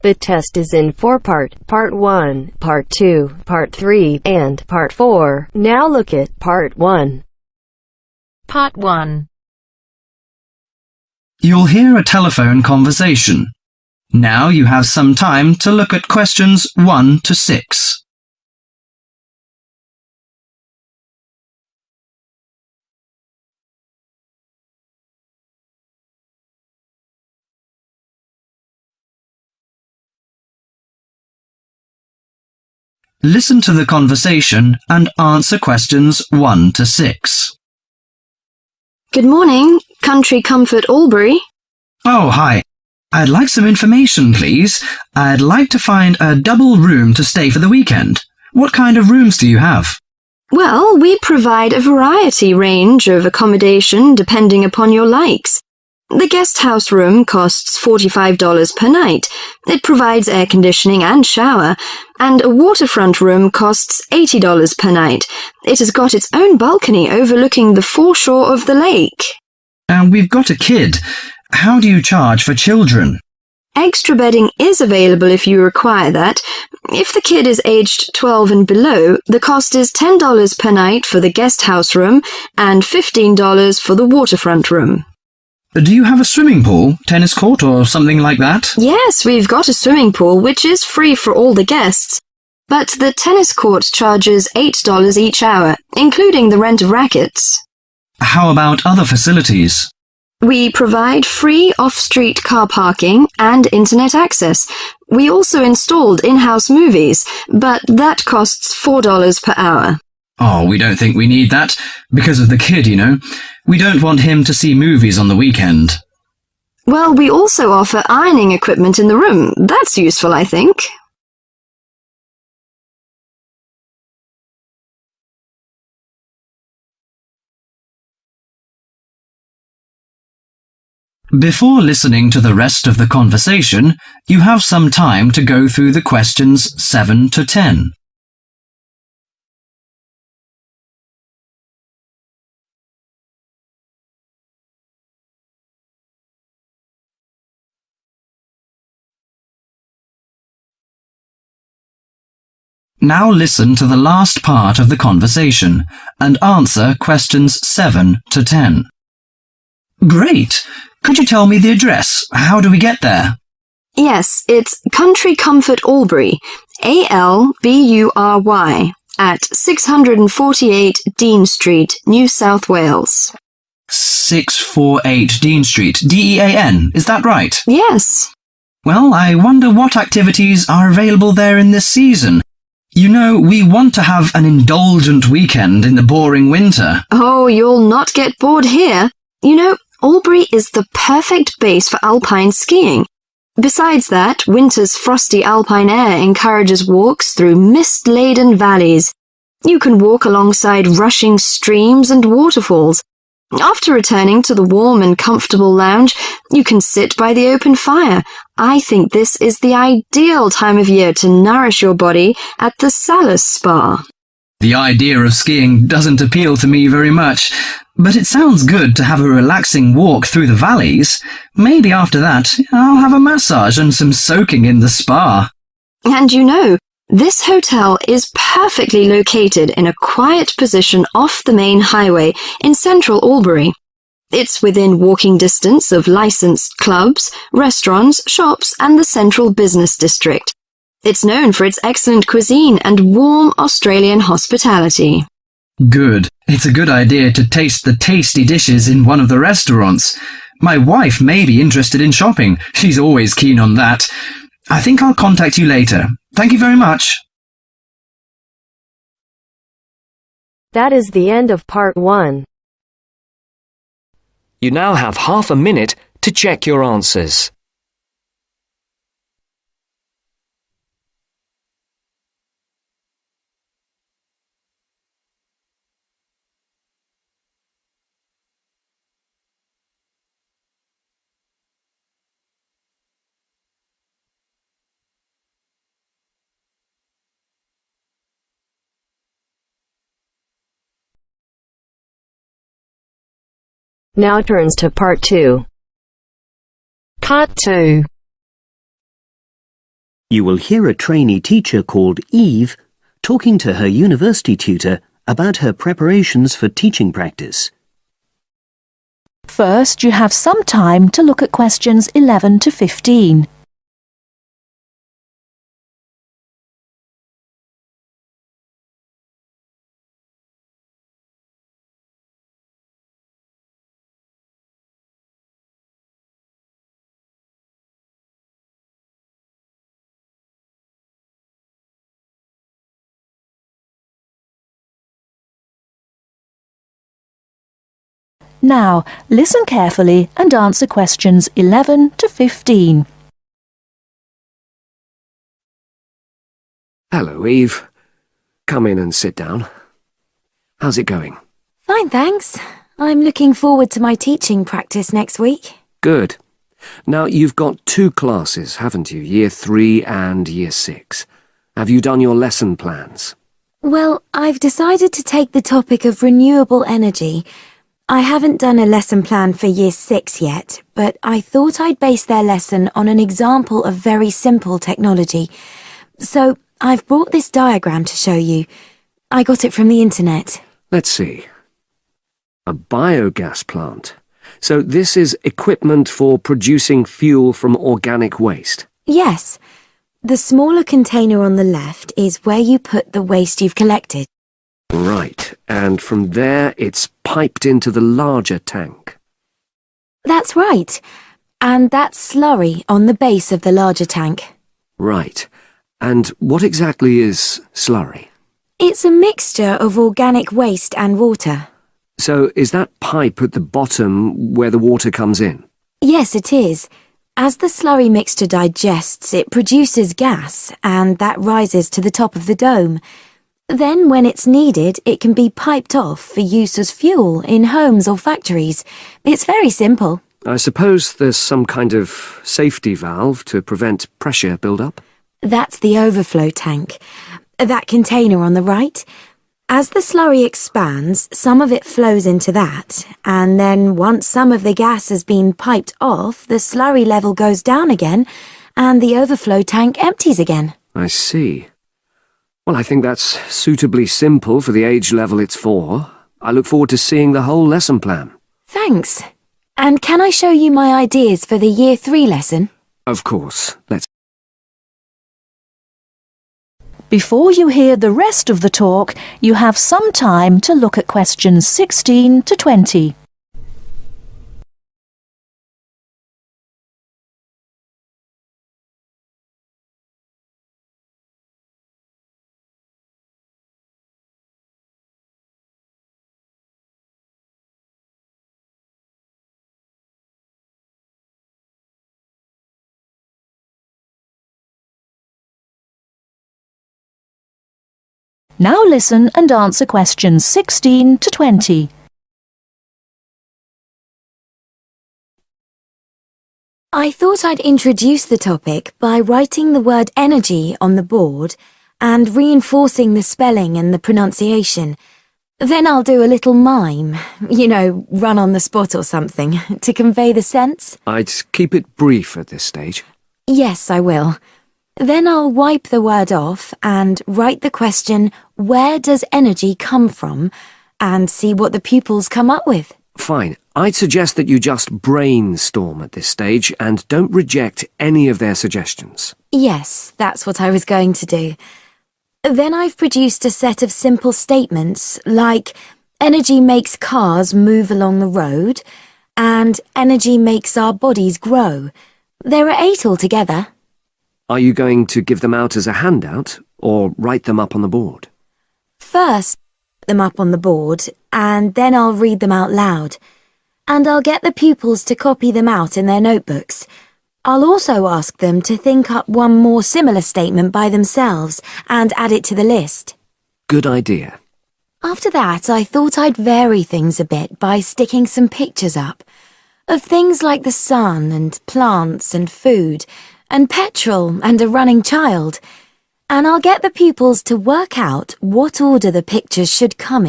The test is in 4 parts: Part 1, Part 2, Part 3, and Part 4. Now look at Part 1. Part 1. You'll hear a telephone conversation. Now you have some time to look at questions 1 to 6. Listen to the conversation and answer questions 1 to 6. Good morning, Country Comfort Albury. Oh, hi. I'd like some information, please. I'd like to find a double room to stay for the weekend. What kind of rooms do you have? Well, we provide a variety range of accommodation depending upon your likes. The guest house room costs $45 per night. It provides air conditioning and shower, and a waterfront room costs $80 per night. It has got its own balcony overlooking the foreshore of the lake. And we've got a kid. How do you charge for children? Extra bedding is available if you require that. If the kid is aged 12 and below, the cost is $10 per night for the guest house room and $15 for the waterfront room. Do you have a swimming pool, tennis court, or something like that? Yes, we've got a swimming pool, which is free for all the guests. But the tennis court charges $8 each hour, including the rent of rackets. How about other facilities? We provide free off-street car parking and internet access. We also installed in-house movies, but that costs $4 per hour. Oh, we don't think we need that. Because of the kid, you know. We don't want him to see movies on the weekend. Well, we also offer ironing equipment in the room. That's useful, I think. Before listening to the rest of the conversation, you have some time to go through the questions 7 to 10. Now listen to the last part of the conversation and answer questions 7 to 10. Great! Could you tell me the address? How do we get there? Yes, it's Country Comfort Albury, Albury, at 648 Dean Street, New South Wales. 648 Dean Street, Dean, is that right? Yes. Well, I wonder what activities are available there in this season. You know, we want to have an indulgent weekend in the boring winter. Oh, you'll not get bored here. You know, Albury is the perfect base for alpine skiing. Besides that, winter's frosty alpine air encourages walks through mist-laden valleys. You can walk alongside rushing streams and waterfalls. After returning to the warm and comfortable lounge, you can sit by the open fire. I think this is the ideal time of year to nourish your body at the Salus Spa. The idea of skiing doesn't appeal to me very much, but it sounds good to have a relaxing walk through the valleys. Maybe after that, I'll have a massage and some soaking in the spa. And you know, this hotel is perfectly located in a quiet position off the main highway in central Albury. It's within walking distance of licensed clubs, restaurants, shops, and the central business district. It's known for its excellent cuisine and warm Australian hospitality. Good. It's a good idea to taste the tasty dishes in one of the restaurants. My wife may be interested in shopping. She's always keen on that. I think I'll contact you later. Thank you very much. That is the end of Part 1. You now have half a minute to check your answers. Now turns to Part 2. Part 2. You will hear a trainee teacher called Eve talking to her university tutor about her preparations for teaching practice. First, you have some time to look at questions 11 to 15. Now, listen carefully and answer questions 11 to 15. Hello, Eve. Come in and sit down. How's it going? Fine, thanks. I'm looking forward to my teaching practice next week. Good. Now, you've got 2 classes, haven't you? Year 3 and Year 6. Have you done your lesson plans? Well, I've decided to take the topic of renewable energy. I haven't done a lesson plan for Year 6 yet, but I thought I'd base their lesson on an example of very simple technology. So, I've brought this diagram to show you. I got it from the internet. Let's see. A biogas plant. So this is equipment for producing fuel from organic waste? Yes. The smaller container on the left is where you put the waste you've collected. Right, and from there it's piped into the larger tank. That's right. And that's slurry on the base of the larger tank. Right. And what exactly is slurry? It's a mixture of organic waste and water. So is that pipe at the bottom where the water comes in? Yes, it is. As the slurry mixture digests, it produces gas, and that rises to the top of the dome. Then, when it's needed, it can be piped off for use as fuel in homes or factories. It's very simple. I suppose there's some kind of safety valve to prevent pressure build-up? That's the overflow tank. That container on the right. As the slurry expands, some of it flows into that, and then once some of the gas has been piped off, the slurry level goes down again, and the overflow tank empties again. I see. Well, I think that's suitably simple for the age level it's for. I look forward to seeing the whole lesson plan. Thanks. And can I show you my ideas for the Year 3 lesson? Of course. Let's... Before you hear the rest of the talk, you have some time to look at questions 16 to 20. Now listen and answer questions 16 to 20. I thought I'd introduce the topic by writing the word energy on the board and reinforcing the spelling and the pronunciation. Then I'll do a little mime, run on the spot or something, to convey the sense. I'd keep it brief at this stage. Yes, I will. Then I'll wipe the word off and write the question, where does energy come from? And see what the pupils come up with. Fine. I'd suggest that you just brainstorm at this stage and don't reject any of their suggestions. Yes, that's what I was going to do. Then I've produced a set of simple statements like, energy makes cars move along the road, and energy makes our bodies grow. There are 8 altogether. Are you going to give them out as a handout or write them up on the board? First, put them up on the board, and then I'll read them out loud. And I'll get the pupils to copy them out in their notebooks. I'll also ask them to think up one more similar statement by themselves and add it to the list. Good idea. After that, I thought I'd vary things a bit by sticking some pictures up of things like the sun and plants and food and petrol and a running child. And I'll get the pupils to work out what order the pictures should come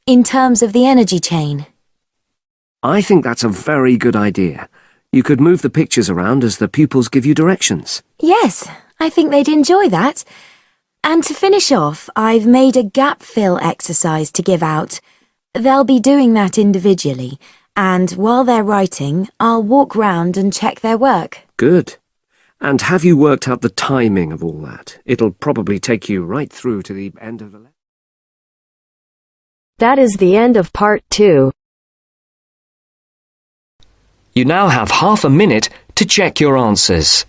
in terms of the energy chain. I think that's a very good idea. You could move the pictures around as the pupils give you directions. Yes, I think they'd enjoy that. And to finish off, I've made a gap fill exercise to give out. They'll be doing that individually, and while they're writing, I'll walk round and check their work. Good. And have you worked out the timing of all that? It'll probably take you right through to the end of the lesson. That is the end of part 2. You now have half a minute to check your answers.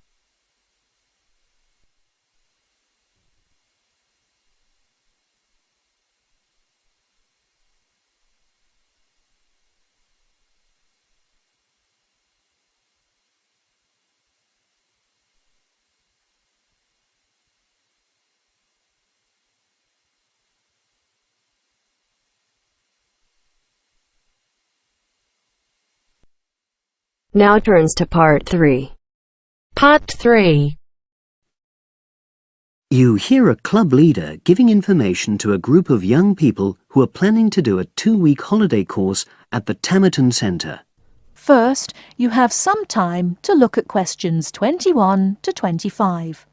Now turns to part 3. Part 3. You hear a club leader giving information to a group of young people who are planning to do a 2-week holiday course at the Tamerton Centre. First, you have some time to look at questions 21 to 25.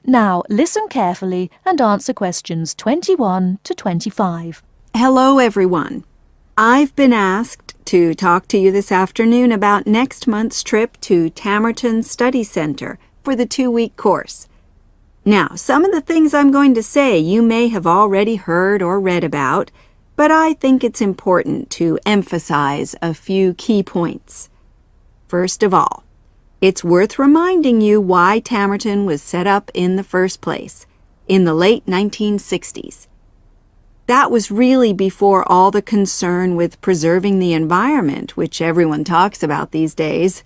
Now, listen carefully and answer questions 21 to 25. Hello, everyone. I've been asked to talk to you this afternoon about next month's trip to Tamerton Study Center for the 2-week course. Now, some of the things I'm going to say you may have already heard or read about, but I think it's important to emphasize a few key points. First of all, it's worth reminding you why Tamerton was set up in the first place, in the late 1960s. That was really before all the concern with preserving the environment, which everyone talks about these days.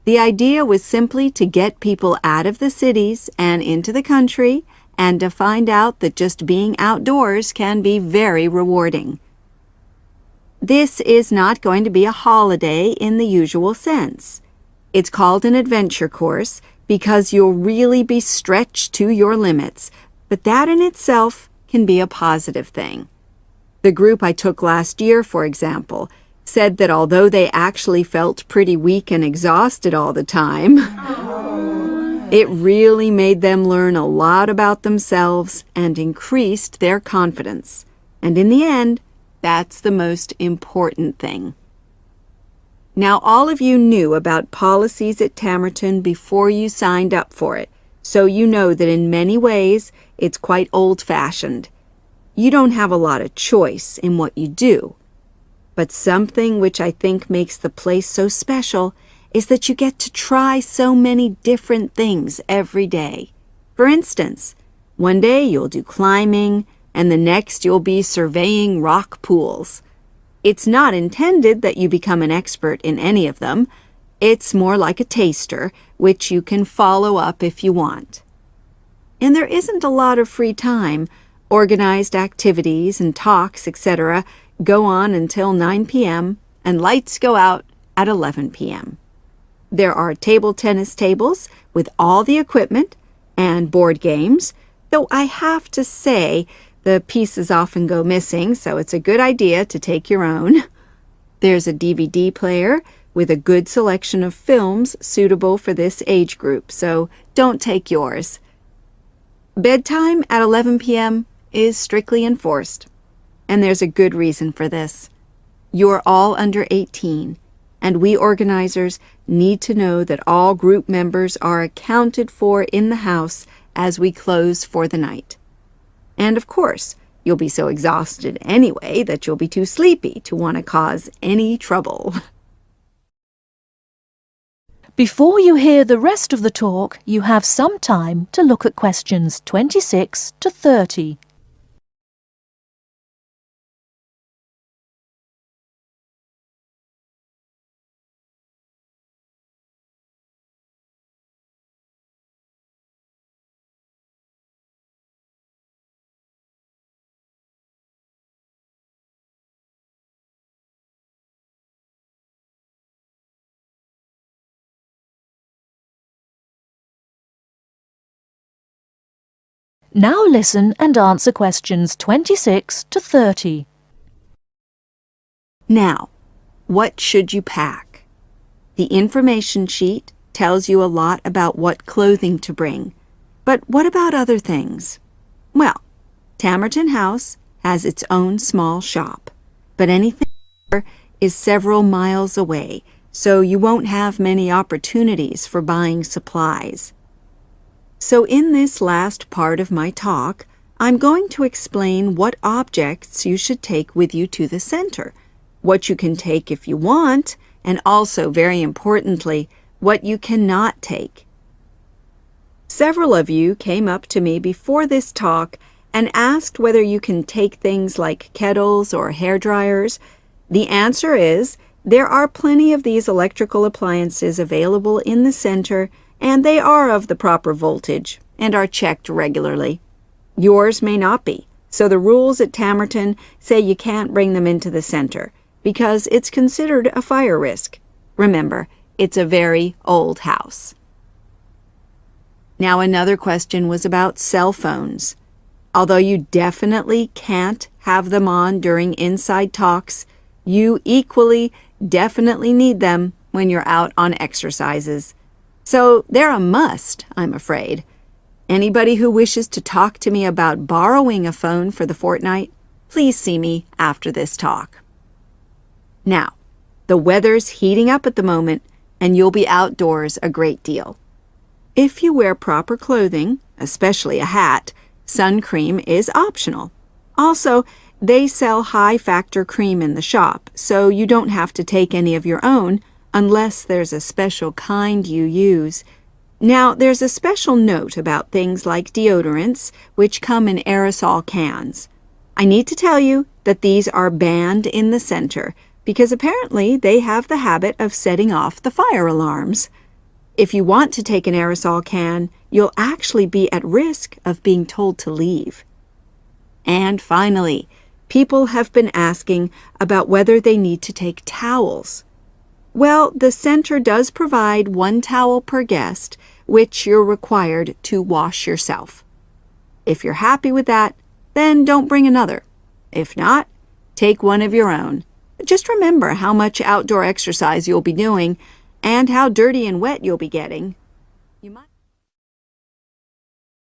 The idea was simply to get people out of the cities and into the country, and to find out that just being outdoors can be very rewarding. This is not going to be a holiday in the usual sense. It's called an adventure course because you'll really be stretched to your limits, but that in itself can be a positive thing. The group I took last year, for example, said that although they actually felt pretty weak and exhausted all the time, it really made them learn a lot about themselves and increased their confidence. And in the end, that's the most important thing. Now, all of you knew about policies at Tamerton before you signed up for it, so you know that in many ways it's quite old-fashioned. You don't have a lot of choice in what you do. But something which I think makes the place so special is that you get to try so many different things every day. For instance, one day you'll do climbing, and the next you'll be surveying rock pools. It's not intended that you become an expert in any of them. It's more like a taster, which you can follow up if you want. And there isn't a lot of free time. Organized activities and talks, etc., go on until 9 p.m., and lights go out at 11 p.m. There are table tennis tables with all the equipment and board games, though I have to say the pieces often go missing, so it's a good idea to take your own. There's a DVD player with a good selection of films suitable for this age group, so don't take yours. Bedtime at 11 p.m. is strictly enforced, and there's a good reason for this. You're all under 18, and we organizers need to know that all group members are accounted for in the house as we close for the night. And of course, you'll be so exhausted anyway that you'll be too sleepy to want to cause any trouble. Before you hear the rest of the talk, you have some time to look at questions 26 to 30. Now listen and answer questions 26 to 30. Now, what should you pack? The information sheet tells you a lot about what clothing to bring. But what about other things? Well, Tamerton House has its own small shop, but anything there is several miles away, so you won't have many opportunities for buying supplies. So in this last part of my talk, I'm going to explain what objects you should take with you to the center, what you can take if you want, and also, very importantly, what you cannot take. Several of you came up to me before this talk and asked whether you can take things like kettles or hair dryers. The answer is there are plenty of these electrical appliances available in the center, and they are of the proper voltage and are checked regularly. Yours may not be, so the rules at Tamerton say you can't bring them into the center because it's considered a fire risk. Remember, it's a very old house. Now, another question was about cell phones. Although you definitely can't have them on during inside talks, you equally definitely need them when you're out on exercises. So they're a must, I'm afraid. Anybody who wishes to talk to me about borrowing a phone for the fortnight, please see me after this talk. Now, the weather's heating up at the moment, and you'll be outdoors a great deal. If you wear proper clothing, especially a hat, sun cream is optional. Also, they sell high-factor cream in the shop, so you don't have to take any of your own unless there's a special kind you use. Now, there's a special note about things like deodorants, which come in aerosol cans. I need to tell you that these are banned in the center because apparently they have the habit of setting off the fire alarms. If you want to take an aerosol can, you'll actually be at risk of being told to leave. And finally, people have been asking about whether they need to take towels. Well, the center does provide 1 towel per guest, which you're required to wash yourself. If you're happy with that, then don't bring another. If not, take one of your own. Just remember how much outdoor exercise you'll be doing and how dirty and wet you'll be getting.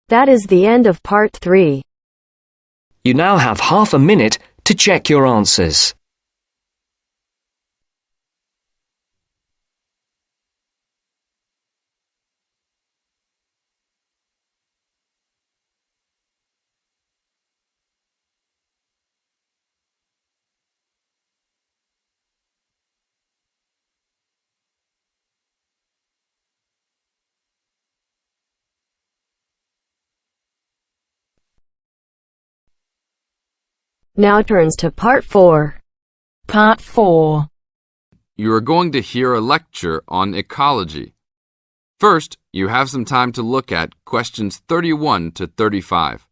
That is the end of part 3. You now have half a minute to check your answers. Now turns to part 4. Part 4. You are going to hear a lecture on ecology. First, you have some time to look at questions 31 to 35.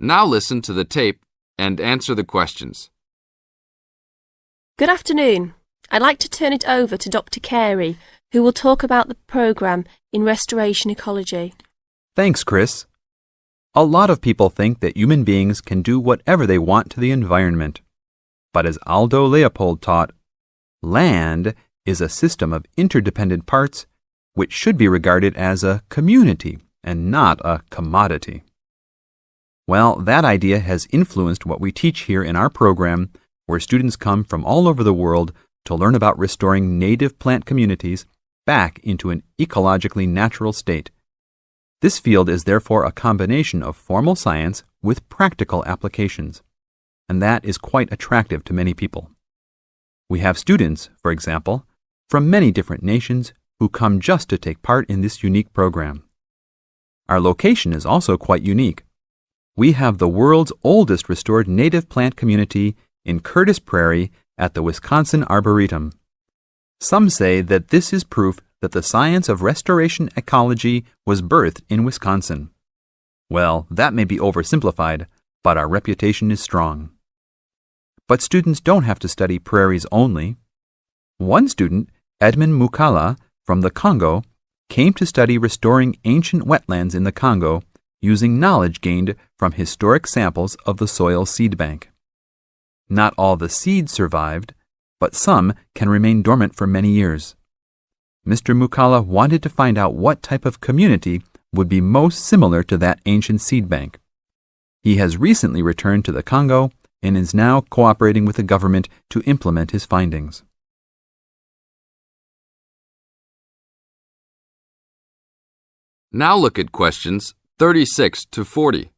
Now listen to the tape and answer the questions. Good afternoon. I'd like to turn it over to Dr. Carey, who will talk about the programme in restoration ecology. Thanks, Chris. A lot of people think that human beings can do whatever they want to the environment. But as Aldo Leopold taught, land is a system of interdependent parts which should be regarded as a community and not a commodity. Well, that idea has influenced what we teach here in our program, where students come from all over the world to learn about restoring native plant communities back into an ecologically natural state. This field is therefore a combination of formal science with practical applications, and that is quite attractive to many people. We have students, for example, from many different nations who come just to take part in this unique program. Our location is also quite unique. We have the world's oldest restored native plant community in Curtis Prairie at the Wisconsin Arboretum. Some say that this is proof that the science of restoration ecology was birthed in Wisconsin. Well, that may be oversimplified, but our reputation is strong. But students don't have to study prairies only. One student, Edmund Mukala from the Congo, came to study restoring ancient wetlands in the Congo using knowledge gained from historic samples of the soil seed bank. Not all the seeds survived, but some can remain dormant for many years. Mr. Mukala wanted to find out what type of community would be most similar to that ancient seed bank. He has recently returned to the Congo and is now cooperating with the government to implement his findings. Now look at questions 36 to 40.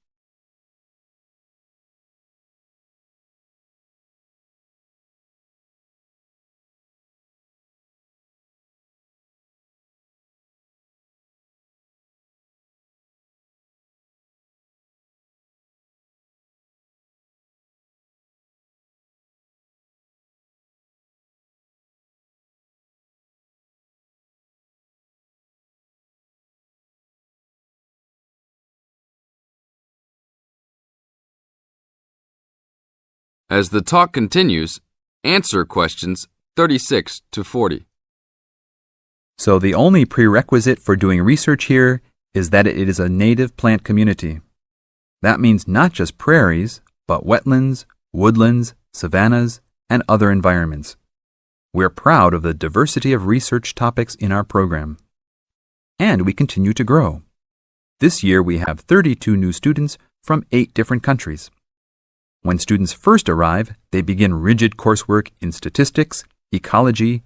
As the talk continues, answer questions 36 to 40. So the only prerequisite for doing research here is that it is a native plant community. That means not just prairies, but wetlands, woodlands, savannas, and other environments. We're proud of the diversity of research topics in our program. And we continue to grow. This year we have 32 new students from 8 different countries. When students first arrive, they begin rigid coursework in statistics, ecology,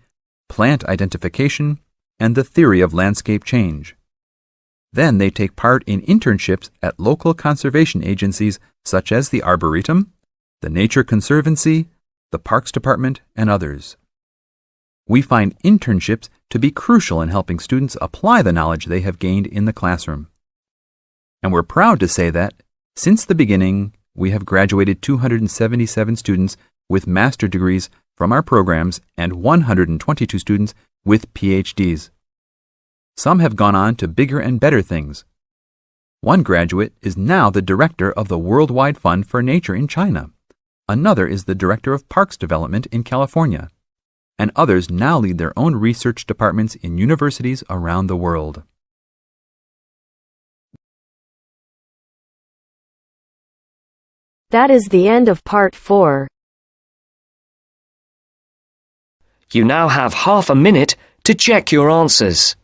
plant identification, and the theory of landscape change. Then they take part in internships at local conservation agencies such as the Arboretum, the Nature Conservancy, the Parks Department, and others. We find internships to be crucial in helping students apply the knowledge they have gained in the classroom. And we're proud to say that, since the beginning, we have graduated 277 students with master degrees from our programs and 122 students with PhDs. Some have gone on to bigger and better things. One graduate is now the director of the Worldwide Fund for Nature in China. Another is the director of Parks Development in California. And others now lead their own research departments in universities around the world. That is the end of part 4. You now have half a minute to check your answers.